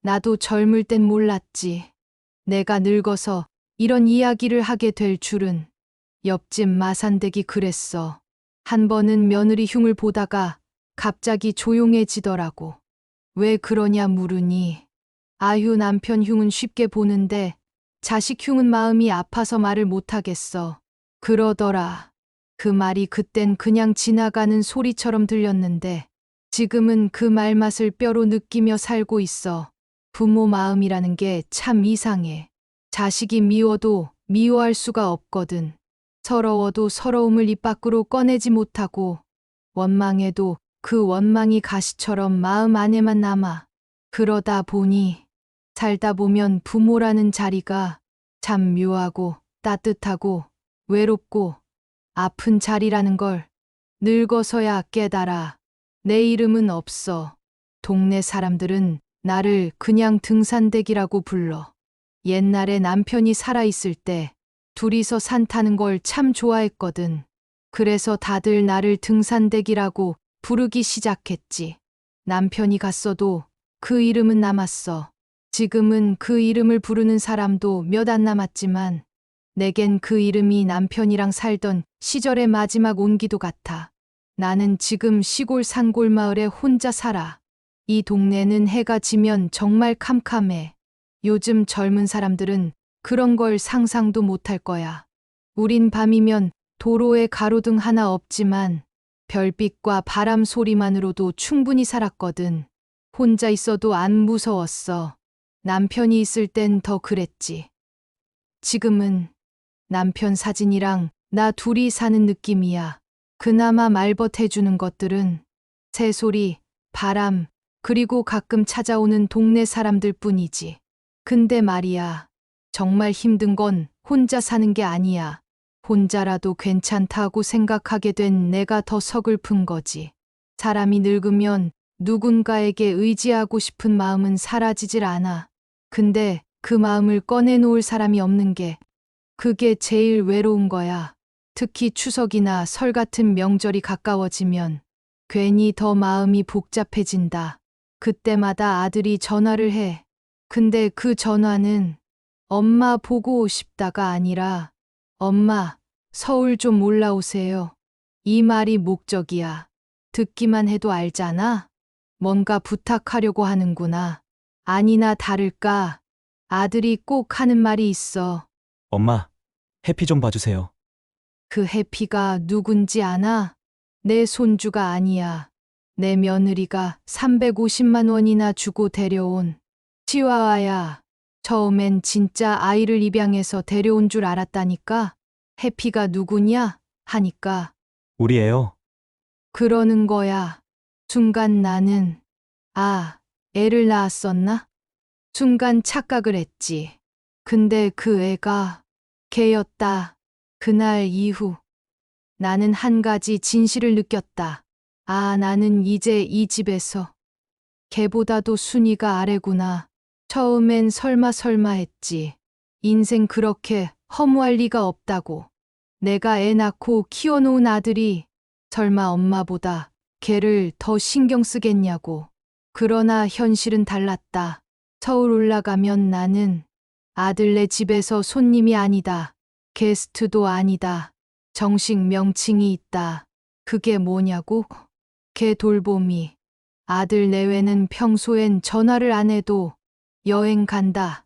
나도 젊을 땐 몰랐지. 내가 늙어서 이런 이야기를 하게 될 줄은. 옆집 마산댁이 그랬어. 한 번은 며느리 흉을 보다가 갑자기 조용해지더라고. 왜 그러냐 물으니 아휴 남편 흉은 쉽게 보는데 자식 흉은 마음이 아파서 말을 못하겠어. 그러더라. 그 말이 그땐 그냥 지나가는 소리처럼 들렸는데 지금은 그 말맛을 뼈로 느끼며 살고 있어. 부모 마음이라는 게 참 이상해. 자식이 미워도 미워할 수가 없거든. 서러워도 서러움을 입 밖으로 꺼내지 못하고 원망해도 그 원망이 가시처럼 마음 안에만 남아. 그러다 보니 살다 보면 부모라는 자리가 참 묘하고 따뜻하고 외롭고 아픈 자리라는 걸 늙어서야 깨달아. 내 이름은 없어. 동네 사람들은 나를 그냥 등산댁이라고 불러. 옛날에 남편이 살아있을 때 둘이서 산 타는 걸 참 좋아했거든. 그래서 다들 나를 등산댁이라고 부르기 시작했지. 남편이 갔어도 그 이름은 남았어. 지금은 그 이름을 부르는 사람도 몇 안 남았지만 내겐 그 이름이 남편이랑 살던 시절의 마지막 온기도 같아. 나는 지금 시골 산골 마을에 혼자 살아. 이 동네는 해가 지면 정말 캄캄해. 요즘 젊은 사람들은 그런 걸 상상도 못할 거야. 우린 밤이면 도로에 가로등 하나 없지만 별빛과 바람 소리만으로도 충분히 살았거든. 혼자 있어도 안 무서웠어. 남편이 있을 땐 더 그랬지. 지금은 남편 사진이랑 나 둘이 사는 느낌이야. 그나마 말벗해주는 것들은 새소리, 바람, 그리고 가끔 찾아오는 동네 사람들 뿐이지. 근데 말이야, 정말 힘든 건 혼자 사는 게 아니야. 혼자라도 괜찮다고 생각하게 된 내가 더 서글픈 거지. 사람이 늙으면 누군가에게 의지하고 싶은 마음은 사라지질 않아. 근데 그 마음을 꺼내놓을 사람이 없는 게 그게 제일 외로운 거야. 특히 추석이나 설 같은 명절이 가까워지면 괜히 더 마음이 복잡해진다. 그때마다 아들이 전화를 해. 근데 그 전화는 엄마 보고 싶다가 아니라 엄마, 서울 좀 올라오세요. 이 말이 목적이야. 듣기만 해도 알잖아. 뭔가 부탁하려고 하는구나. 아니나 다를까. 아들이 꼭 하는 말이 있어. 엄마, 해피 좀 봐주세요. 그 해피가 누군지 아나? 내 손주가 아니야. 내 며느리가 350만 원이나 주고 데려온 치와와야. 처음엔 진짜 아이를 입양해서 데려온 줄 알았다니까. 해피가 누구냐? 하니까 우리 애요. 그러는 거야. 순간 나는 애를 낳았었나? 순간 착각을 했지. 근데 그 애가 걔였다. 그날 이후 나는 한 가지 진실을 느꼈다. 나는 이제 이 집에서 걔보다도 순위가 아래구나. 처음엔 설마 했지. 인생 그렇게 허무할 리가 없다고. 내가 애 낳고 키워놓은 아들이 설마 엄마보다 걔를 더 신경 쓰겠냐고. 그러나 현실은 달랐다. 서울 올라가면 나는 아들네 집에서 손님이 아니다. 게스트도 아니다. 정식 명칭이 있다. 그게 뭐냐고? 걔 돌봄이. 아들 내외는 평소엔 전화를 안 해도 여행 간다.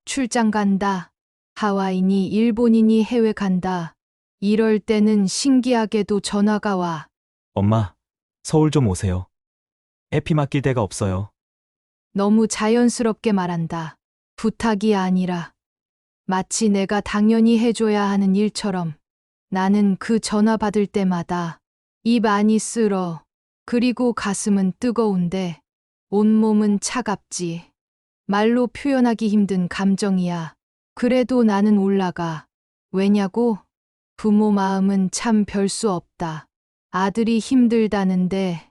출장 간다. 하와이니 일본이니 해외 간다. 이럴 때는 신기하게도 전화가 와. 엄마, 서울 좀 오세요. 해피 맡길 데가 없어요. 너무 자연스럽게 말한다. 부탁이 아니라 마치 내가 당연히 해줘야 하는 일처럼. 나는 그 전화 받을 때마다 입 안이 쓸어. 그리고 가슴은 뜨거운데 온몸은 차갑지. 말로 표현하기 힘든 감정이야. 그래도 나는 올라가. 왜냐고? 부모 마음은 참 별 수 없다. 아들이 힘들다는데,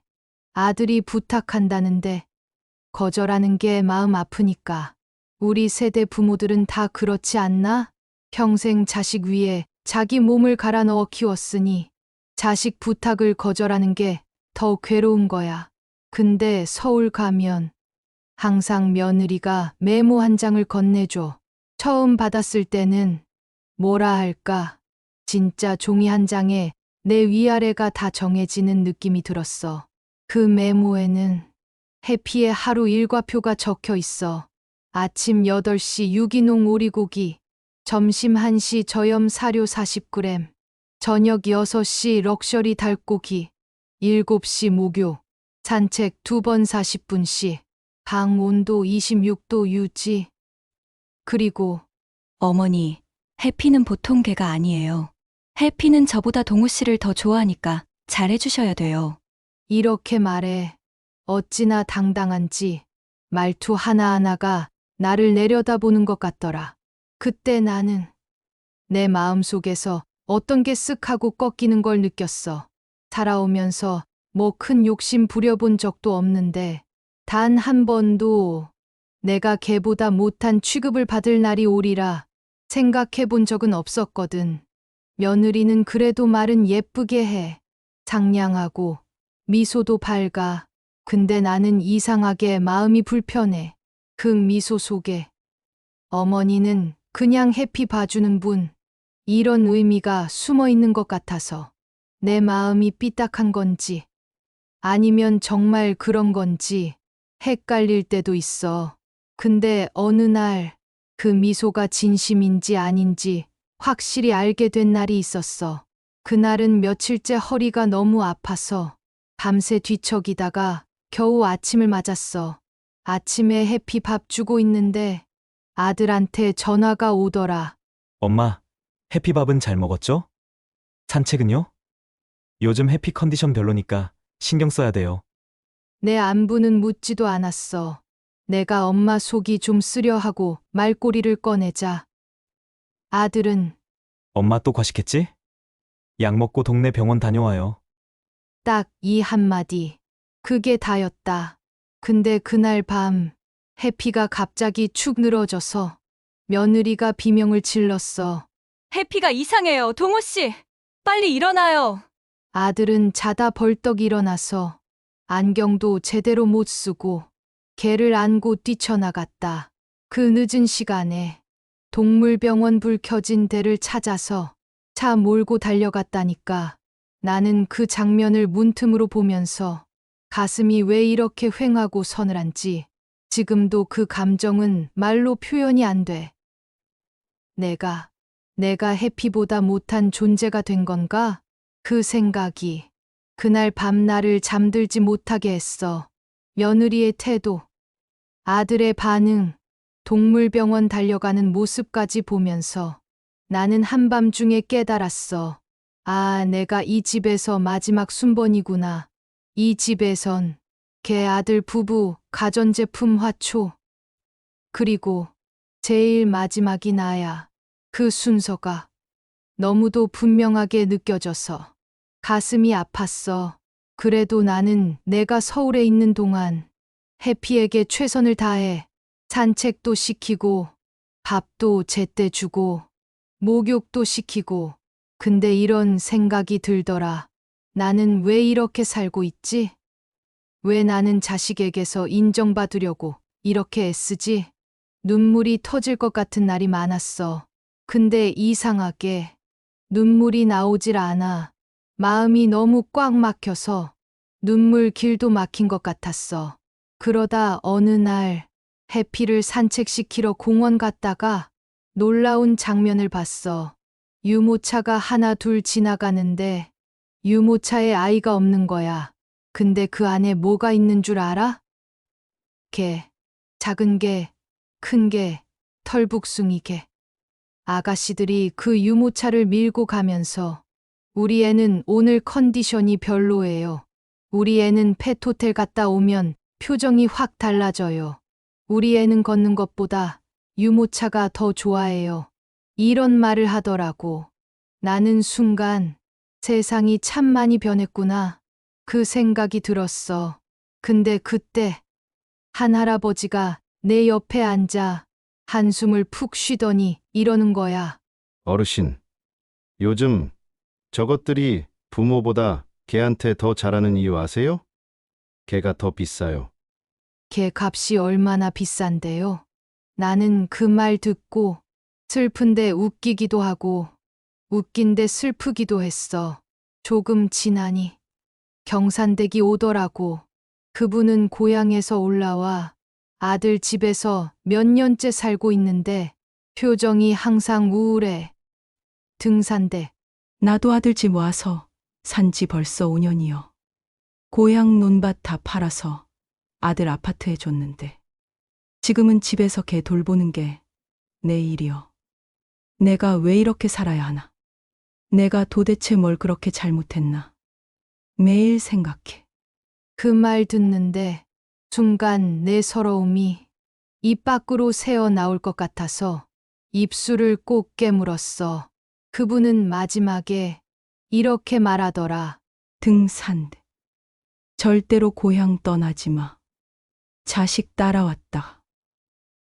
아들이 부탁한다는데, 거절하는 게 마음 아프니까. 우리 세대 부모들은 다 그렇지 않나? 평생 자식 위에 자기 몸을 갈아 넣어 키웠으니 자식 부탁을 거절하는 게 더 괴로운 거야. 근데 서울 가면 항상 며느리가 메모 한 장을 건네줘. 처음 받았을 때는 뭐라 할까? 진짜 종이 한 장에 내 위아래가 다 정해지는 느낌이 들었어. 그 메모에는 해피의 하루 일과표가 적혀 있어. 아침 8시 유기농 오리고기, 점심 1시 저염 사료 40g, 저녁 6시 럭셔리 닭고기, 7시 목요, 산책 2번 40분씩, 방 온도 26도 유지. 그리고 어머니, 해피는 보통 개가 아니에요. 해피는 저보다 동우 씨를 더 좋아하니까 잘해주셔야 돼요. 이렇게 말해. 어찌나 당당한지 말투 하나하나가 나를 내려다보는 것 같더라. 그때 나는 내 마음속에서 어떤 게 쓱 하고 꺾이는 걸 느꼈어. 살아오면서 뭐 큰 욕심 부려본 적도 없는데 단 한 번도 내가 걔보다 못한 취급을 받을 날이 오리라 생각해 본 적은 없었거든. 며느리는 그래도 말은 예쁘게 해. 상냥하고 미소도 밝아. 근데 나는 이상하게 마음이 불편해. 그 미소 속에 어머니는 그냥 해피 봐주는 분. 이런 의미가 숨어 있는 것 같아서 내 마음이 삐딱한 건지 아니면 정말 그런 건지 헷갈릴 때도 있어. 근데 어느 날 그 미소가 진심인지 아닌지 확실히 알게 된 날이 있었어. 그날은 며칠째 허리가 너무 아파서 밤새 뒤척이다가 겨우 아침을 맞았어. 아침에 해피 밥 주고 있는데 아들한테 전화가 오더라. 엄마, 해피밥은 잘 먹었죠? 산책은요? 요즘 해피 컨디션 별로니까 신경 써야 돼요. 내 안부는 묻지도 않았어. 내가 엄마 속이 좀 쓰려 하고 말꼬리를 꺼내자. 아들은 엄마 또 과식했지? 약 먹고 동네 병원 다녀와요. 딱 이 한마디. 그게 다였다. 근데 그날 밤 해피가 갑자기 축 늘어져서 며느리가 비명을 질렀어. 해피가 이상해요, 동우 씨. 빨리 일어나요. 아들은 자다 벌떡 일어나서 안경도 제대로 못 쓰고 개를 안고 뛰쳐나갔다. 그 늦은 시간에 동물병원 불 켜진 데를 찾아서 차 몰고 달려갔다니까. 나는 그 장면을 문틈으로 보면서 가슴이 왜 이렇게 휑하고 서늘한지 지금도 그 감정은 말로 표현이 안 돼. 내가 해피보다 못한 존재가 된 건가? 그 생각이 그날 밤 나를 잠들지 못하게 했어. 며느리의 태도, 아들의 반응, 동물병원 달려가는 모습까지 보면서 나는 한밤중에 깨달았어. 아, 내가 이 집에서 마지막 순번이구나. 이 집에선 개 아들 부부, 가전제품 화초. 그리고 제일 마지막이 나야. 그 순서가 너무도 분명하게 느껴져서 가슴이 아팠어. 그래도 나는 내가 서울에 있는 동안 해피에게 최선을 다해 산책도 시키고 밥도 제때 주고 목욕도 시키고 근데 이런 생각이 들더라. 나는 왜 이렇게 살고 있지? 왜 나는 자식에게서 인정받으려고 이렇게 애쓰지? 눈물이 터질 것 같은 날이 많았어. 근데 이상하게 눈물이 나오질 않아. 마음이 너무 꽉 막혀서 눈물 길도 막힌 것 같았어. 그러다 어느 날 해피를 산책시키러 공원 갔다가 놀라운 장면을 봤어. 유모차가 하나 둘 지나가는데 유모차에 아이가 없는 거야. 근데 그 안에 뭐가 있는 줄 알아? 개. 작은 개, 큰 개, 털북숭이 개. 아가씨들이 그 유모차를 밀고 가면서 우리 애는 오늘 컨디션이 별로예요. 우리 애는 펫호텔 갔다 오면 표정이 확 달라져요. 우리 애는 걷는 것보다 유모차가 더 좋아해요. 이런 말을 하더라고. 나는 순간 세상이 참 많이 변했구나. 그 생각이 들었어. 근데 그때 한 할아버지가 내 옆에 앉아 한숨을 푹 쉬더니 이러는 거야. 어르신, 요즘 저것들이 부모보다 개한테 더 잘하는 이유 아세요? 개가 더 비싸요. 걔 값이 얼마나 비싼데요? 나는 그 말 듣고 슬픈데 웃기기도 하고 웃긴데 슬프기도 했어. 조금 지나니 경산댁이 오더라고. 그분은 고향에서 올라와 아들 집에서 몇 년째 살고 있는데 표정이 항상 우울해. 등산대. 나도 아들 집 와서 산지 벌써 5년이요. 고향 논밭 다 팔아서 아들 아파트에 줬는데 지금은 집에서 걔 돌보는 게 내 일이요. 내가 왜 이렇게 살아야 하나? 내가 도대체 뭘 그렇게 잘못했나? 매일 생각해. 그 말 듣는데 순간 내 서러움이 입 밖으로 새어 나올 것 같아서 입술을 꼭 깨물었어. 그분은 마지막에 이렇게 말하더라. 등산대. 절대로 고향 떠나지 마. 자식 따라왔다.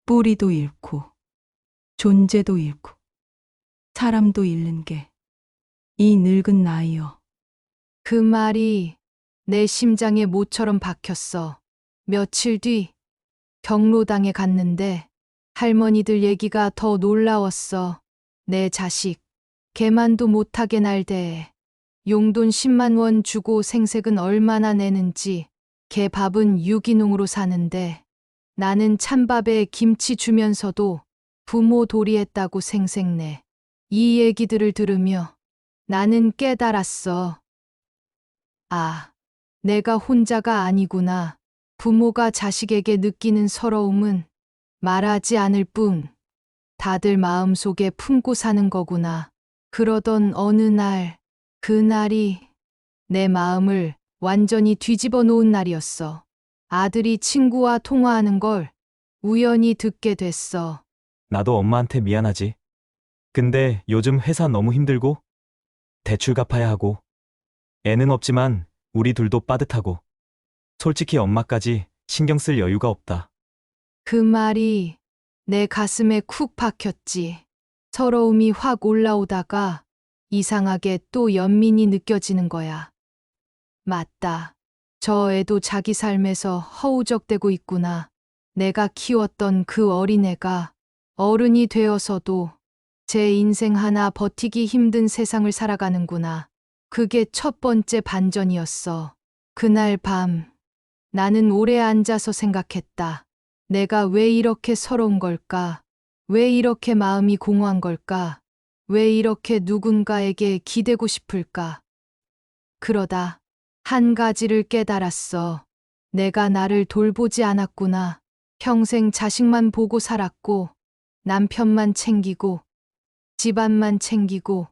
뿌리도 잃고 존재도 잃고 사람도 잃는 게 이 늙은 나이여. 그 말이 내 심장에 모처럼 박혔어. 며칠 뒤 경로당에 갔는데 할머니들 얘기가 더 놀라웠어. 내 자식, 개만도 못하게 날 대해. 용돈 10만 원 주고 생색은 얼마나 내는지, 개 밥은 유기농으로 사는데 나는 찬밥에 김치 주면서도 부모 도리했다고 생색내. 이 얘기들을 들으며 나는 깨달았어. 아, 내가 혼자가 아니구나. 부모가 자식에게 느끼는 서러움은 말하지 않을 뿐 다들 마음속에 품고 사는 거구나. 그러던 어느 날, 그날이 내 마음을 완전히 뒤집어 놓은 날이었어. 아들이 친구와 통화하는 걸 우연히 듣게 됐어. 나도 엄마한테 미안하지. 근데 요즘 회사 너무 힘들고 대출 갚아야 하고 애는 없지만 우리 둘도 빠듯하고 솔직히 엄마까지 신경 쓸 여유가 없다. 그 말이 내 가슴에 쿡 박혔지. 서러움이 확 올라오다가 이상하게 또 연민이 느껴지는 거야. 맞다. 저 애도 자기 삶에서 허우적대고 있구나. 내가 키웠던 그 어린애가 어른이 되어서도 제 인생 하나 버티기 힘든 세상을 살아가는구나. 그게 첫 번째 반전이었어. 그날 밤 나는 오래 앉아서 생각했다. 내가 왜 이렇게 서러운 걸까? 왜 이렇게 마음이 공허한 걸까? 왜 이렇게 누군가에게 기대고 싶을까? 그러다 한 가지를 깨달았어. 내가 나를 돌보지 않았구나. 평생 자식만 보고 살았고, 남편만 챙기고, 집안만 챙기고,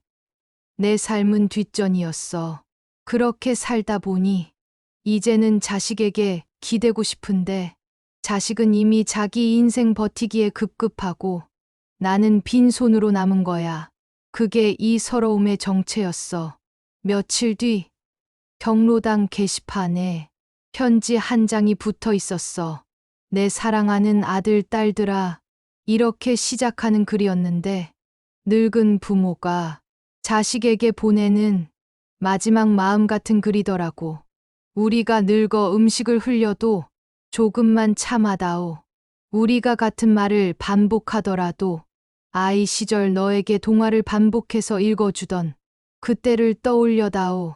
내 삶은 뒷전이었어. 그렇게 살다 보니, 이제는 자식에게 기대고 싶은데, 자식은 이미 자기 인생 버티기에 급급하고, 나는 빈손으로 남은 거야. 그게 이 서러움의 정체였어. 며칠 뒤, 경로당 게시판에 편지 한 장이 붙어 있었어. 내 사랑하는 아들, 딸들아, 이렇게 시작하는 글이었는데, 늙은 부모가 자식에게 보내는 마지막 마음 같은 글이더라고. 우리가 늙어 음식을 흘려도 조금만 참아다오. 우리가 같은 말을 반복하더라도 아이 시절 너에게 동화를 반복해서 읽어주던 그때를 떠올려다오.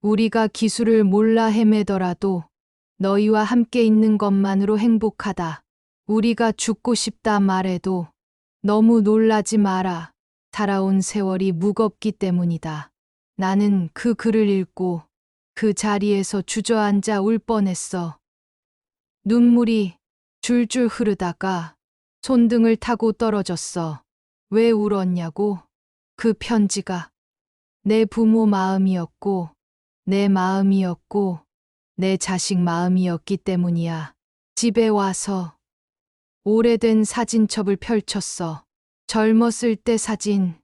우리가 기술을 몰라 헤매더라도 너희와 함께 있는 것만으로 행복하다. 우리가 죽고 싶다 말해도 너무 놀라지 마라. 살아온 세월이 무겁기 때문이다. 나는 그 글을 읽고 그 자리에서 주저앉아 울 뻔했어. 눈물이 줄줄 흐르다가 손등을 타고 떨어졌어. 왜 울었냐고? 그 편지가 내 부모 마음이었고, 내 마음이었고, 내 자식 마음이었기 때문이야. 집에 와서 오래된 사진첩을 펼쳤어. 젊었을 때 사진,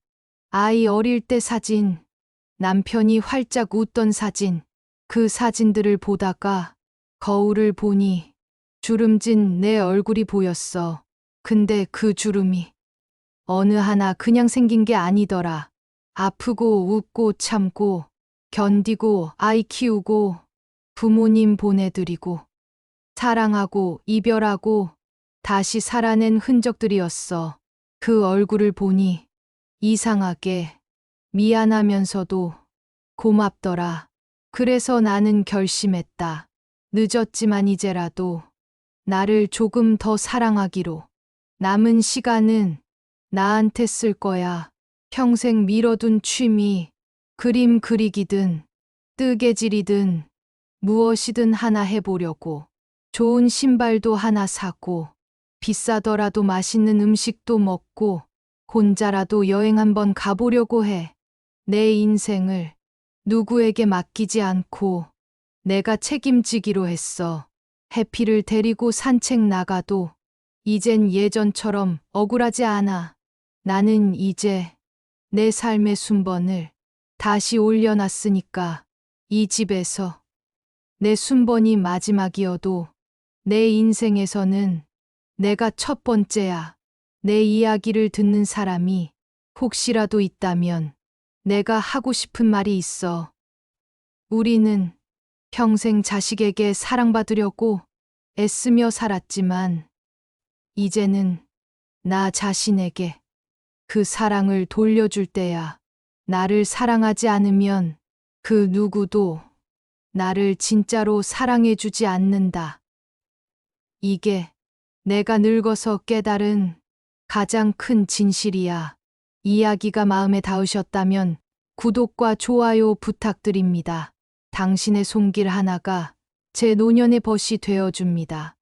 아이 어릴 때 사진, 남편이 활짝 웃던 사진, 그 사진들을 보다가 거울을 보니 주름진 내 얼굴이 보였어. 근데 그 주름이 어느 하나 그냥 생긴 게 아니더라. 아프고 웃고 참고 견디고 아이 키우고 부모님 보내드리고 사랑하고 이별하고 다시 살아낸 흔적들이었어. 그 얼굴을 보니 이상하게 미안하면서도 고맙더라. 그래서 나는 결심했다. 늦었지만 이제라도 나를 조금 더 사랑하기로. 남은 시간은 나한테 쓸 거야. 평생 미뤄둔 취미, 그림 그리기든, 뜨개질이든, 무엇이든 하나 해보려고. 좋은 신발도 하나 사고, 비싸더라도 맛있는 음식도 먹고, 혼자라도 여행 한번 가보려고 해. 내 인생을 누구에게 맡기지 않고 내가 책임지기로 했어. 해피를 데리고 산책 나가도 이젠 예전처럼 억울하지 않아. 나는 이제 내 삶의 순번을 다시 올려놨으니까 이 집에서 내 순번이 마지막이어도 내 인생에서는 내가 첫 번째야. 내 이야기를 듣는 사람이 혹시라도 있다면 내가 하고 싶은 말이 있어. 우리는 평생 자식에게 사랑받으려고 애쓰며 살았지만 이제는 나 자신에게 그 사랑을 돌려줄 때야. 나를 사랑하지 않으면 그 누구도 나를 진짜로 사랑해주지 않는다. 이게 내가 늙어서 깨달은 가장 큰 진실이야. 이야기가 마음에 닿으셨다면 구독과 좋아요 부탁드립니다. 당신의 손길 하나가 제 노년의 벗이 되어줍니다.